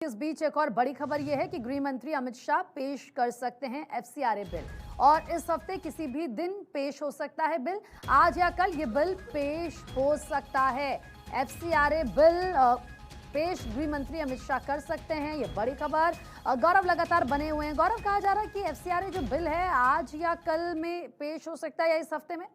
इस बीच एक और बड़ी खबर यह है कि गृह मंत्री अमित शाह पेश कर सकते हैं एफसीआरए बिल और इस हफ्ते किसी भी दिन पेश हो सकता है बिल। आज या कल ये बिल पेश हो सकता है। एफसीआरए बिल पेश गृह मंत्री अमित शाह कर सकते हैं, ये बड़ी खबर। गौरव लगातार बने हुए हैं। गौरव, कहा जा रहा है कि एफसीआरए जो बिल है आज या कल में पेश हो सकता है या इस हफ्ते में।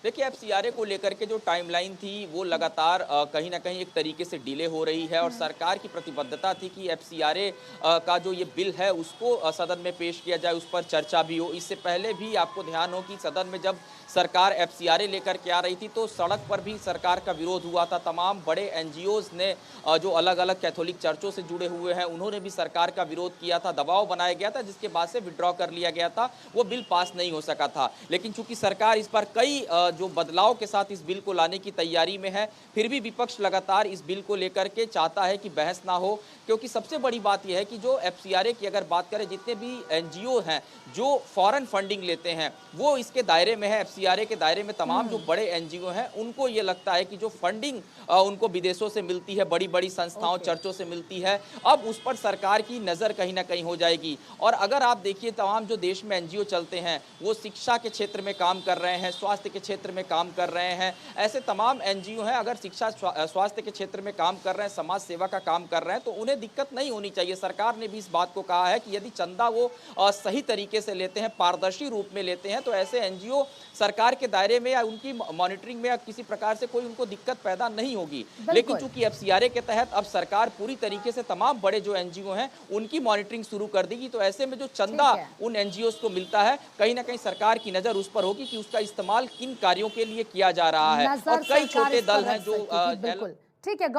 देखिए, एफसीआरए को लेकर के जो टाइमलाइन थी वो लगातार कहीं ना कहीं एक तरीके से डिले हो रही है और सरकार की प्रतिबद्धता थी कि एफसीआरए का जो ये बिल है उसको सदन में पेश किया जाए, उस पर चर्चा भी हो। इससे पहले भी आपको ध्यान हो कि सदन में जब सरकार एफसीआरए लेकर के आ रही थी तो सड़क पर भी सरकार का विरोध हुआ था। तमाम बड़े एनजीओज ने जो अलग अलग कैथोलिक चर्चों से जुड़े हुए हैं उन्होंने भी सरकार का विरोध किया था, दबाव बनाया गया था, जिसके बाद से विड्रॉ कर लिया गया था, वो बिल पास नहीं हो सका था। लेकिन चूंकि सरकार इस पर कई जो बदलाव के साथ इस बिल को लाने की तैयारी में है, फिर भी विपक्ष लगातार इस बिल को लेकर के चाहता है कि बहस ना हो, क्योंकि सबसे बड़ी बात यह है कि जो एफसीआरए की अगर बात करें, जितने भी एनजीओ हैं जो फॉरेन फंडिंग लेते हैं वो इसके दायरे में है। एफसीआरए के दायरे में तमाम जो बड़े एनजीओ हैं उनको ये लगता है कि जो फंडिंग उनको विदेशों से मिलती है, बड़ी बड़ी संस्थाओं चर्चों से मिलती है, अब उस पर सरकार की नजर कहीं ना कहीं हो जाएगी। और अगर आप देखिए, तमाम जो देश में एनजीओ चलते हैं वो शिक्षा के क्षेत्र में काम कर रहे हैं, स्वास्थ्य के क्षेत्र में काम कर रहे हैं, ऐसे तमाम एनजीओ हैं। अगर शिक्षा स्वास्थ्य के क्षेत्र में काम कर रहे हैं, समाज सेवा का काम कर रहे हैं, तो उन्हें दिक्कत नहीं होनी चाहिए। सरकार ने भी इस बात को कहा है कि यदि चंदा वो सही तरीके से लेते हैं, पारदर्शी रूप में लेते हैं, तो ऐसे एनजीओ सरकार के दायरे में या उनकी मॉनिटरिंग में या किसी प्रकार से कोई उनको दिक्कत पैदा नहीं होगी। लेकिन चूंकि एफसीआरए के तहत अब सरकार पूरी तरीके से तमाम बड़े जो एनजीओ हैं उनकी मॉनिटरिंग शुरू कर देगी, तो ऐसे में जो चंदा उन एनजीओ को मिलता है, कहीं ना कहीं सरकार की नजर उस पर होगी कि उसका इस्तेमाल किन कार्यों के लिए किया जा रहा है। और कई छोटे दल हैं जो ठीक है।